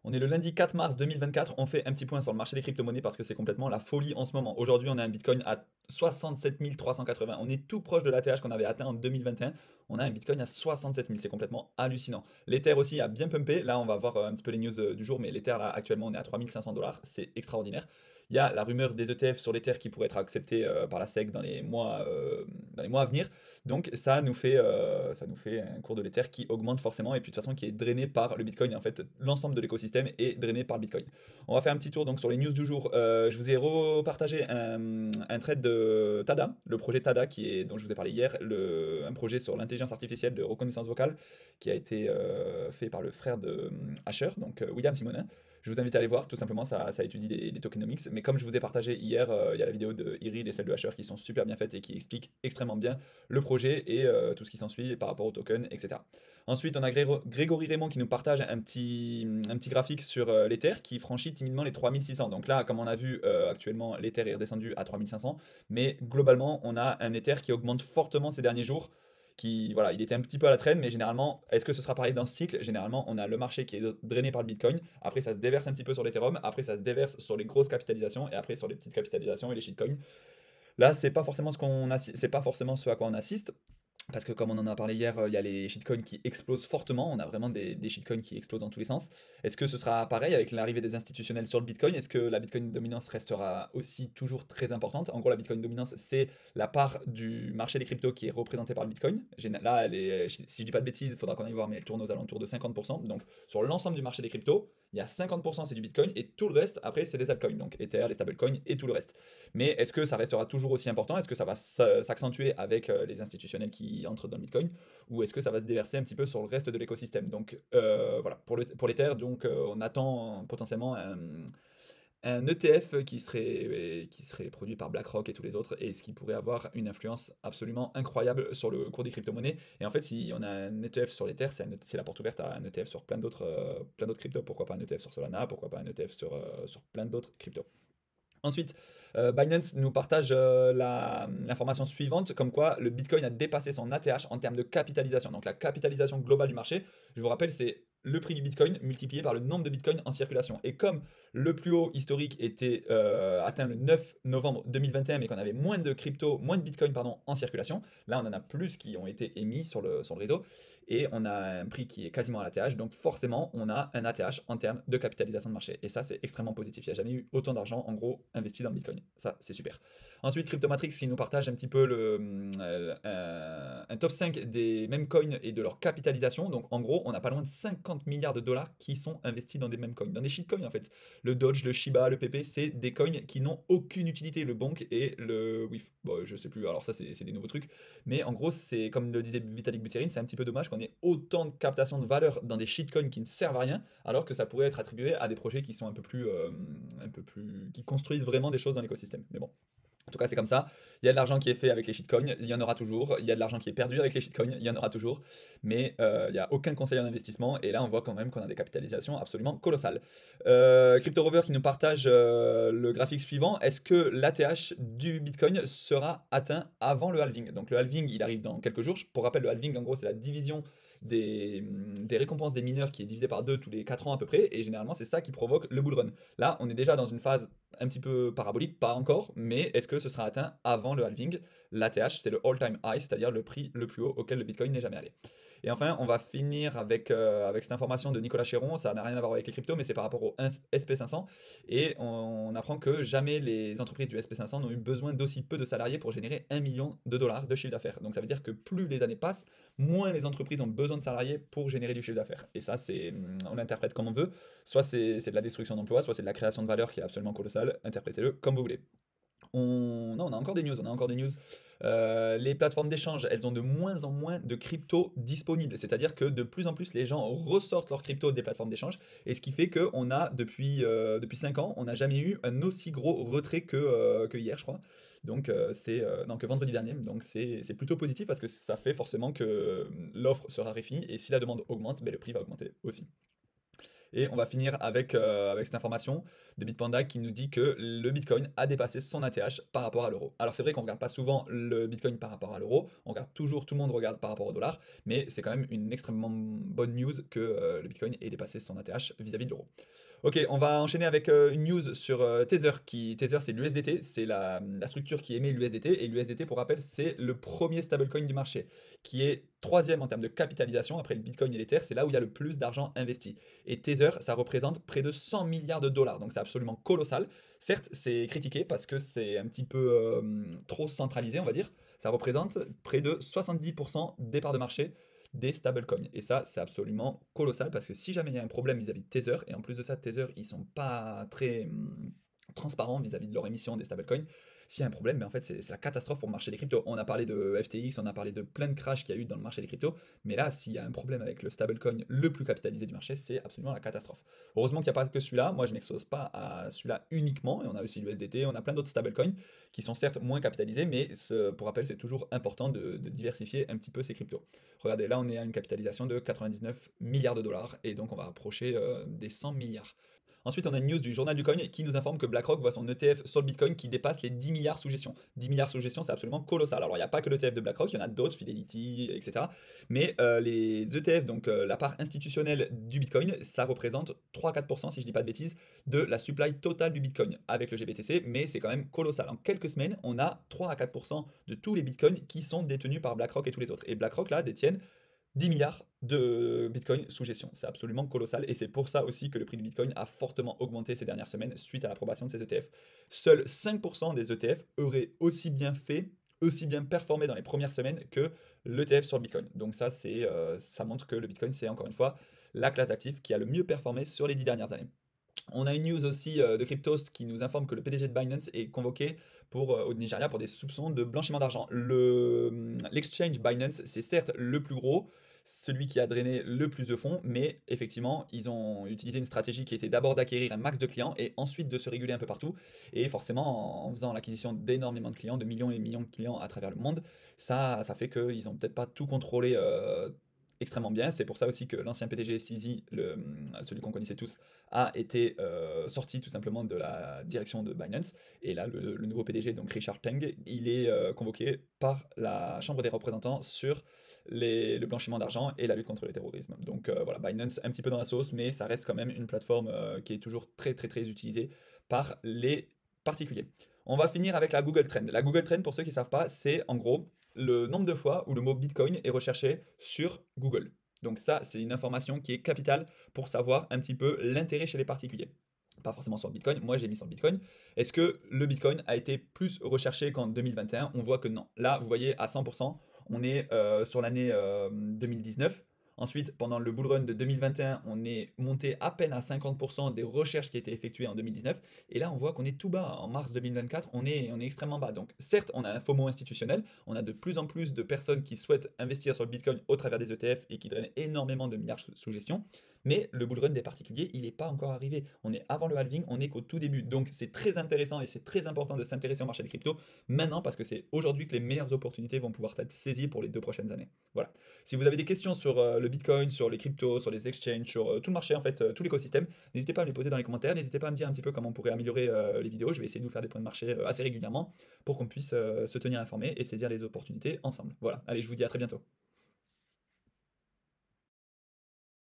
On est le lundi 4 mars 2024. On fait un petit point sur le marché des crypto-monnaies parce que c'est complètement la folie en ce moment. Aujourd'hui, on a un Bitcoin à 67 380. On est tout proche de l'ATH qu'on avait atteint en 2021. On a un Bitcoin à 67 000. C'est complètement hallucinant. L'Ether aussi a bien pumpé. Là, on va voir un petit peu les news du jour. Mais l'Ether, là, actuellement, on est à 3 500 $. C'est extraordinaire. Il y a la rumeur des ETF sur l'Ether qui pourrait être acceptée par la SEC dans les mois à venir. Donc ça nous fait un cours de l'Ether qui augmente forcément et puis de toute façon qui est drainé par le Bitcoin. Et en fait, l'ensemble de l'écosystème est drainé par le Bitcoin. On va faire un petit tour donc sur les news du jour. Je vous ai repartagé un trade de Tada, le projet Tada dont je vous ai parlé hier, un projet sur l'intelligence artificielle de reconnaissance vocale qui a été fait par le frère de Asher, donc William Simonin. Je vous invite à aller voir, tout simplement, ça étudie les tokenomics. Mais comme je vous ai partagé hier, il y a la vidéo de Iril et celle de Asher qui sont super bien faites et qui expliquent extrêmement bien le projet et tout ce qui s'ensuit par rapport au token, etc. Ensuite, on a Grégory Raymond qui nous partage un petit graphique sur l'Ether qui franchit timidement les 3600. Donc là, comme on a vu, actuellement, l'Ether est redescendu à 3500. Mais globalement, on a un Ether qui augmente fortement ces derniers jours. Voilà, il était un petit peu à la traîne, mais généralement, est-ce que ce sera pareil dans ce cycle? Généralement, on a le marché qui est drainé par le Bitcoin. Après, ça se déverse un petit peu sur l'Ethereum. Après, ça se déverse sur les grosses capitalisations. Et après, sur les petites capitalisations et les shitcoins. Là, c'est pas forcément ce à quoi on assiste. Parce que comme on en a parlé hier, il y a les shitcoins qui explosent fortement. On a vraiment des shitcoins qui explosent dans tous les sens. Est-ce que ce sera pareil avec l'arrivée des institutionnels sur le Bitcoin? Est-ce que la Bitcoin dominance restera aussi toujours très importante? En gros, la Bitcoin dominance, c'est la part du marché des cryptos qui est représentée par le Bitcoin. Là, si je dis pas de bêtises, il faudra qu'on aille voir, mais elle tourne aux alentours de 50%. Donc, sur l'ensemble du marché des cryptos, il y a 50% c'est du Bitcoin et tout le reste, après, c'est des altcoins. Donc, Ether, les stablecoins et tout le reste. Mais est-ce que ça restera toujours aussi important? Est-ce que ça va s'accentuer avec les institutionnels qui entrent dans le Bitcoin? Ou est-ce que ça va se déverser un petit peu sur le reste de l'écosystème? Donc voilà, pour l'Ether, donc on attend potentiellement un ETF qui serait produit par BlackRock et tous les autres, et ce qui pourrait avoir une influence absolument incroyable sur le cours des crypto-monnaies. Et en fait, si on a un ETF sur l'Ether, c'est la porte ouverte à un ETF sur plein d'autres cryptos. Pourquoi pas un ETF sur Solana? Pourquoi pas un ETF sur plein d'autres cryptos? Ensuite, Binance nous partage l'information suivante, comme quoi le Bitcoin a dépassé son ATH en termes de capitalisation. Donc la capitalisation globale du marché, je vous rappelle, c'est le prix du Bitcoin multiplié par le nombre de Bitcoins en circulation. Et comme le plus haut historique était atteint le 9 novembre 2021, mais qu'on avait moins de Bitcoin pardon, en circulation, là on en a plus qui ont été émis sur le réseau, et on a un prix qui est quasiment à l'ATH, donc forcément on a un ATH en termes de capitalisation de marché. Et ça c'est extrêmement positif, il n'y a jamais eu autant d'argent en gros investi dans le Bitcoin. Ça c'est super. Ensuite Cryptomatrix qui nous partage un petit peu un top 5 des mêmes coins et de leur capitalisation. Donc en gros on n'a pas loin de 50 milliards de dollars qui sont investis dans des mêmes coins, dans des shitcoins en fait. Le Doge, le Shiba, le PP, c'est des coins qui n'ont aucune utilité. Le Bonk et le WIF. Bon, je sais plus, alors ça c'est des nouveaux trucs. Mais en gros, c'est comme le disait Vitalik Buterin, c'est un petit peu dommage qu'on ait autant de captation de valeur dans des shitcoins qui ne servent à rien, alors que ça pourrait être attribué à des projets qui sont qui construisent vraiment des choses dans l'écosystème. Mais bon. En tout cas, c'est comme ça. Il y a de l'argent qui est fait avec les shitcoins, il y en aura toujours. Il y a de l'argent qui est perdu avec les shitcoins, il y en aura toujours. Mais il n'y a aucun conseil en investissement. Et là, on voit quand même qu'on a des capitalisations absolument colossales. Crypto Rover qui nous partage le graphique suivant. Est-ce que l'ATH du Bitcoin sera atteint avant le halving? Donc le halving, il arrive dans quelques jours. Pour rappel, le halving, en gros, c'est la division des récompenses des mineurs qui est divisée par 2 tous les 4 ans à peu près. Et généralement, c'est ça qui provoque le bull run. Là, on est déjà dans une phase un petit peu parabolique, pas encore, mais est-ce que ce sera atteint avant le halving? L'ATH, c'est le all-time high, c'est-à-dire le prix le plus haut auquel le Bitcoin n'est jamais allé. Et enfin, on va finir avec cette information de Nicolas Chéron. Ça n'a rien à voir avec les cryptos, mais c'est par rapport au SP500. Et on apprend que jamais les entreprises du SP500 n'ont eu besoin d'aussi peu de salariés pour générer 1 million de dollars de chiffre d'affaires. Donc ça veut dire que plus les années passent, moins les entreprises ont besoin de salariés pour générer du chiffre d'affaires. Et ça, on l'interprète comme on veut. Soit c'est de la destruction d'emplois, soit c'est de la création de valeur qui est absolument colossale. Interprétez-le comme vous voulez. Non, on a encore des news, on a encore des news. Les plateformes d'échange, elles ont de moins en moins de crypto disponibles. C'est-à-dire que de plus en plus, les gens ressortent leurs cryptos des plateformes d'échange. Et ce qui fait qu'on a, depuis 5 ans, on n'a jamais eu un aussi gros retrait que hier, je crois. Donc, non, que vendredi dernier. Donc, c'est plutôt positif parce que ça fait forcément que l'offre se raréfie. Et si la demande augmente, ben, le prix va augmenter aussi. Et on va finir avec cette information de Bitpanda qui nous dit que le Bitcoin a dépassé son ATH par rapport à l'euro. Alors c'est vrai qu'on ne regarde pas souvent le Bitcoin par rapport à l'euro, on regarde toujours, tout le monde regarde par rapport au dollar, mais c'est quand même une extrêmement bonne news que le Bitcoin ait dépassé son ATH vis-à-vis de l'euro. Ok, on va enchaîner avec une news sur Tether. Tether, c'est l'USDT, c'est la structure qui émet l'USDT. Et l'USDT, pour rappel, c'est le premier stablecoin du marché, qui est troisième en termes de capitalisation après le Bitcoin et l'Ether. C'est là où il y a le plus d'argent investi. Et Tether, ça représente près de 100 milliards de dollars. Donc c'est absolument colossal. Certes, c'est critiqué parce que c'est un petit peu trop centralisé, on va dire. Ça représente près de 70% des parts de marché des stablecoins. Et ça, c'est absolument colossal parce que si jamais il y a un problème vis-à-vis de Tether, et en plus de ça, Tether, ils sont pas très transparents vis-à-vis de leur émission des stablecoins, s'il y a un problème, mais en fait, c'est la catastrophe pour le marché des cryptos. On a parlé de FTX, on a parlé de plein de crashs qu'il y a eu dans le marché des cryptos, mais là, s'il y a un problème avec le stablecoin le plus capitalisé du marché, c'est absolument la catastrophe. Heureusement qu'il n'y a pas que celui-là, moi je m'expose pas à celui-là uniquement, et on a aussi l'USDT, on a plein d'autres stablecoins qui sont certes moins capitalisés, mais pour rappel, c'est toujours important de diversifier un petit peu ces cryptos. Regardez, là on est à une capitalisation de 99 milliards de dollars, et donc on va approcher des 100 milliards. Ensuite, on a une news du journal du coin qui nous informe que BlackRock voit son ETF sur le Bitcoin qui dépasse les 10 milliards sous gestion. 10 milliards sous gestion, c'est absolument colossal. Alors, il n'y a pas que l'ETF de BlackRock, il y en a d'autres, Fidelity, etc. Mais les ETF, donc la part institutionnelle du Bitcoin, ça représente 3-4%, si je ne dis pas de bêtises, de la supply totale du Bitcoin avec le GBTC, mais c'est quand même colossal. En quelques semaines, on a 3 à 4% de tous les Bitcoins qui sont détenus par BlackRock et tous les autres. Et BlackRock, là, détiennent 10 milliards de Bitcoin sous gestion. C'est absolument colossal et c'est pour ça aussi que le prix du Bitcoin a fortement augmenté ces dernières semaines suite à l'approbation de ces ETF. Seuls 5% des ETF auraient aussi bien fait, aussi bien performé dans les premières semaines que l'ETF sur le Bitcoin. Donc ça montre que le Bitcoin, c'est encore une fois la classe d'actifs qui a le mieux performé sur les 10 dernières années. On a une news aussi de Cryptost qui nous informe que le PDG de Binance est convoqué au Nigeria pour des soupçons de blanchiment d'argent. L'exchange Binance, c'est certes le plus gros, celui qui a drainé le plus de fonds, mais effectivement, ils ont utilisé une stratégie qui était d'abord d'acquérir un max de clients et ensuite de se réguler un peu partout. Et forcément, en faisant l'acquisition d'énormément de clients, de millions et millions de clients à travers le monde, ça fait qu'ils n'ont peut-être pas tout contrôlé extrêmement bien. C'est pour ça aussi que l'ancien PDG CZ, celui qu'on connaissait tous, a été sorti tout simplement de la direction de Binance. Et là, le nouveau PDG, donc Richard Teng, il est convoqué par la Chambre des représentants sur le blanchiment d'argent et la lutte contre le terrorisme. Donc voilà, Binance un petit peu dans la sauce, mais ça reste quand même une plateforme qui est toujours très très très utilisée par les particuliers. On va finir avec la Google Trend. La Google Trend, pour ceux qui ne savent pas, c'est en gros le nombre de fois où le mot Bitcoin est recherché sur Google. Donc ça, c'est une information qui est capitale pour savoir un petit peu l'intérêt chez les particuliers. Pas forcément sur le Bitcoin, moi j'ai mis sur le Bitcoin. Est-ce que le Bitcoin a été plus recherché qu'en 2021? On voit que non. Là, vous voyez, à 100%, on est sur l'année 2019. Ensuite, pendant le bull run de 2021, on est monté à peine à 50% des recherches qui étaient effectuées en 2019. Et là, on voit qu'on est tout bas. En mars 2024, on est extrêmement bas. Donc, certes, on a un FOMO institutionnel. On a de plus en plus de personnes qui souhaitent investir sur le Bitcoin au travers des ETF et qui drainent énormément de milliards sous gestion. Mais le bull run des particuliers, il n'est pas encore arrivé. On est avant le halving, on est qu'au tout début. Donc, c'est très intéressant et c'est très important de s'intéresser au marché des cryptos maintenant parce que c'est aujourd'hui que les meilleures opportunités vont pouvoir être saisies pour les 2 prochaines années. Voilà. Si vous avez des questions sur le Bitcoin, sur les cryptos, sur les exchanges, sur tout le marché, en fait, tout l'écosystème, n'hésitez pas à me les poser dans les commentaires. N'hésitez pas à me dire un petit peu comment on pourrait améliorer les vidéos. Je vais essayer de vous faire des points de marché assez régulièrement pour qu'on puisse se tenir informé et saisir les opportunités ensemble. Voilà. Allez, je vous dis à très bientôt.